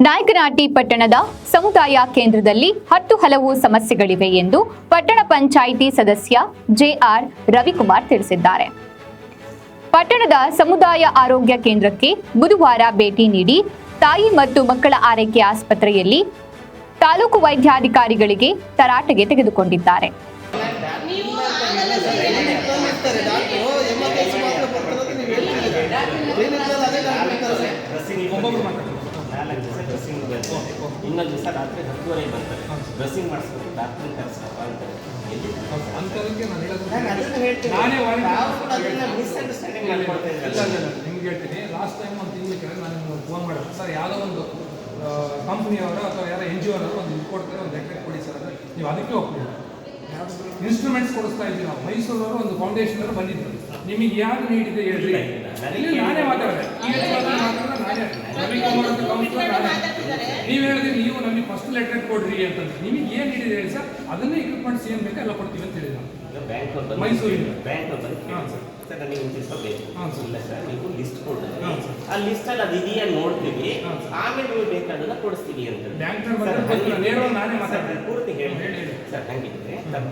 ನಾಯಕನಹಟ್ಟಿ ಪಟ್ಟಣದ ಸಮುದಾಯ ಕೇಂದ್ರದಲ್ಲಿ 10 ಹಲವು ಸಮಸ್ಯೆಗಳಿವೆ ಎಂದು ಪಟ್ಟಣ ಪಂಚಾಯಿತಿ ಸದಸ್ಯ ಜೆಆರ್ ರವಿಕುಮಾರ್ ತಿಳಿಸಿದ್ದಾರೆ. ಪಟ್ಟಣದ ಸಮುದಾಯ ಆರೋಗ್ಯ ಕೇಂದ್ರಕ್ಕೆ ಬುಧವಾರ ಭೇಟಿ ನೀಡಿ ತಾಯಿ ಮತ್ತು ಮಕ್ಕಳ ಆರೈಕೆ ಆಸ್ಪತ್ರೆಯಲ್ಲಿ ತಾಲೂಕು ವೈದ್ಯಾಧಿಕಾರಿಗಳಿಗೆ ತರಾಟೆಗೆ ತೆಗೆದುಕೊಂಡಿದ್ದಾರೆ. ಇನ್ನೊಂದು ದಿವಸ ರಾತ್ರಿ 10:30 ಬರ್ತಾರೆ. ಡ್ರೆಸ್ಸಿಂಗ್ ಮಾಡಿಸ್ಬೇಕು, ಡಾಕ್ಟರ್ ಕರೆಸ್ಬೇಕು ಅಂತಾರೆ. ನಿಮ್ಗೆ ಹೇಳ್ತೀನಿ, ಲಾಸ್ಟ್ ಟೈಮ್ ಒಂದು ತಿಂಗಳ ಕೆಳಗೆ ನಾನು ನಿಮ್ಗೆ ಫೋನ್ ಮಾಡಿದೆ ಸರ್, ಯಾವುದೋ ಒಂದು ಕಂಪ್ನಿಯವರು ಅಥವಾ ಯಾರೋ NGO ಅವರು ಒಂದು ಇದು ಕೊಡ್ತಾರೆ, ಒಂದು ಲೆಕ್ಕ ಕೊಡಿ ಸರ್ ಅಂದರೆ ನೀವು ಅದಕ್ಕೆ ಹೋಗ್ತೀವಿ. ಇನ್ಸ್ಟ್ರೂಮೆಂಟ್ಸ್ ಕೊಡಿಸ್ತಾ ಇದ್ದೀವಿ ನಾವು. ಮೈಸೂರವರು ಒಂದು ಫೌಂಡೇಶನ್ ಅವರು ಬಂದಿದ್ರು, ನಿಮಗೆ ಯಾರು ನೀಡಿದೆ ಹೇಳ್ರಿ. ನಾನೇ ಮಾತಾಡಿದೆ, ನಾನೇ ರವಿಕುಮಾರ್ ಅಂತ ಕೌನ್ಸಿಲರ್ ನಾನೇ. ನೀವು ಹೇಳಿದ್ರಿ ನೀವು ನಮಗೆ ಫಸ್ಟ್ ಲೆಟರ್ ಕೊಡ್ರಿ ಅಂತಂದ್ರೆ ನಿಮಗೆ ಏನು ನೀಡಿದೆ ಹೇಳಿ ಸರ್, ಅದನ್ನೇ ಇಕ್ವಿಪ್ಮೆಂಟ್ಸ್ ಏನು ಬೇಕು ಎಲ್ಲ ಕೊಡ್ತೀವಿ ಅಂತ ಹೇಳಿದ್ರು. ಮೈಸೂರಿನ ಬ್ಯಾಂಕ್ ಸರ್ ನನಗೆ ಒಂದು ದಿವಸ ಬೇಕು. ಇಲ್ಲ ಸರ್, ನೀವು ಲಿಸ್ಟ್ ಕೊಡ್ರಿ, ಆ ಲಿಸ್ಟಲ್ಲಿ ಅದು ಇದೆಯಾ ನೋಡ್ತೀವಿ, ಆಮೇಲೆ ನೀವು ಬೇಕಾದನ್ನ ಕೊಡಿಸ್ತೀವಿ ಅಂತ ನಾನೇ ಮಾತಾಡ್ತೀನಿ. ಪೂರ್ತಿ ಹೇಳಿ ಸರ್, ಹಂಗಿದ್ರೆ ತಪ್ಪು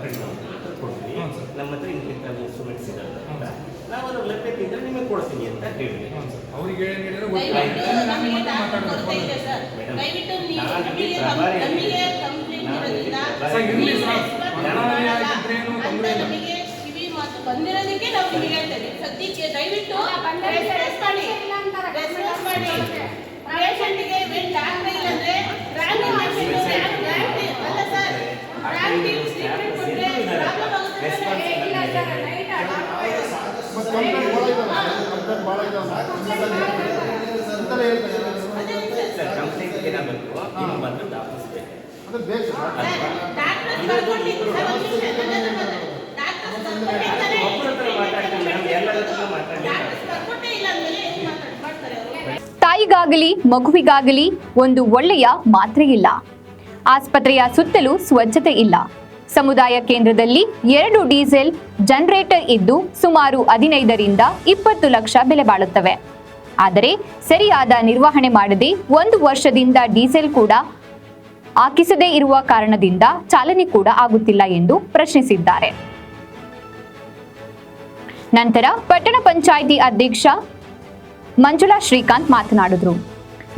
ಕೊಡ್ತೀವಿ, ನಮ್ಮ ಹತ್ರ ಇಂಥ ಇನ್ಸ್ಟ್ರೂಮೆಂಟ್ಸ್ ಇರಲ್ಲ, ನಾವು ಅದು ಲಭ್ಯತೆ ನಿಮಗೆ ಕೊಡ್ತೀನಿ ಅಂತ ಹೇಳಿ ಅವ್ರಿಗೆ ಬಂದಿರೋದಕ್ಕೆ ನಾವು ನಿಮಗೆ ಹೇಳ್ತೇವೆ. ಸದ್ಯಕ್ಕೆ ದಯವಿಟ್ಟು ಪೇಷಂಟ್ಗೆ ಡಾಕ್ಟರ್ ಇಲ್ಲಂದ್ರೆ ತಾಯಿಗಾಗಲಿ ಮಗುವಿಗಾಗಲಿ ಒಂದು ಒಳ್ಳೆಯ ಮಾತ್ರೆ ಇಲ್ಲ. ಆಸ್ಪತ್ರೆಯ ಸುತ್ತಲೂ ಸ್ವಚ್ಛತೆ ಇಲ್ಲ. ಸಮುದಾಯ ಕೇಂದ್ರದಲ್ಲಿ 2 ಡೀಸೆಲ್ ಜನರೇಟರ್ ಇದ್ದು ಸುಮಾರು 15 ರಿಂದ 20 ಲಕ್ಷ ಬೆಲೆ ಬಾಳುತ್ತವೆ. ಆದರೆ ಸರಿಯಾದ ನಿರ್ವಹಣೆ ಮಾಡದೆ 1 ವರ್ಷದಿಂದ ಡೀಸೆಲ್ ಕೂಡ ಹಾಕಿಸದೇ ಇರುವ ಕಾರಣದಿಂದ ಚಾಲನೆ ಕೂಡ ಆಗುತ್ತಿಲ್ಲ ಎಂದು ಪ್ರಶ್ನಿಸಿದ್ದಾರೆ. ನಂತರ ಪಟ್ಟಣ ಪಂಚಾಯಿತಿ ಅಧ್ಯಕ್ಷ ಮಂಜುಳಾ ಶ್ರೀಕಾಂತ್ ಮಾತನಾಡಿದರು.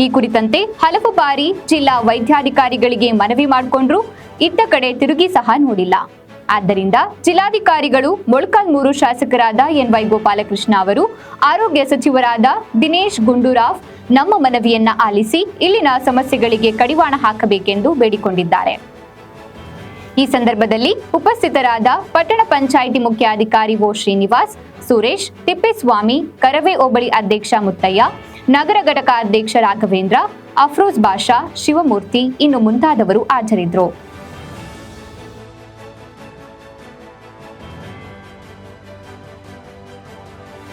ಈ ಕುರಿತಂತೆ ಹಲವು ಬಾರಿ ಜಿಲ್ಲಾ ವೈದ್ಯಾಧಿಕಾರಿಗಳಿಗೆ ಮನವಿ ಮಾಡಿಕೊಂಡ್ರು, ಇತ್ತ ಕಡೆ ತಿರುಗಿ ಸಹ ನೋಡಿಲ್ಲ. ಆದ್ದರಿಂದ ಜಿಲ್ಲಾಧಿಕಾರಿಗಳು ಮೊಳಕಾಲ್ಮೂರು ಶಾಸಕರಾದ NY ಗೋಪಾಲಕೃಷ್ಣ ಅವರು, ಆರೋಗ್ಯ ಸಚಿವರಾದ ದಿನೇಶ್ ಗುಂಡೂರಾವ್ ನಮ್ಮ ಮನವಿಯನ್ನ ಆಲಿಸಿ ಇಲ್ಲಿನ ಸಮಸ್ಯೆಗಳಿಗೆ ಕಡಿವಾಣ ಹಾಕಬೇಕೆಂದು ಬೇಡಿಕೊಂಡಿದ್ದಾರೆ. ಈ ಸಂದರ್ಭದಲ್ಲಿ ಉಪಸ್ಥಿತರಾದ ಪಟ್ಟಣ ಪಂಚಾಯಿತಿ ಮುಖ್ಯಾಧಿಕಾರಿ ಓ ಶ್ರೀನಿವಾಸ್, ಸುರೇಶ್, ತಿಪ್ಪೇಸ್ವಾಮಿ, ಕರವೇ ಹೋಬಳಿ ಅಧ್ಯಕ್ಷ ಮುತ್ತಯ್ಯ, ನಗರ ಘಟಕ ಅಧ್ಯಕ್ಷ ರಾಘವೇಂದ್ರ, ಅಫ್ರೋಜ್ ಬಾಷಾ, ಶಿವಮೂರ್ತಿ ಇನ್ನು ಮುಂತಾದವರು ಹಾಜರಿದ್ದರು.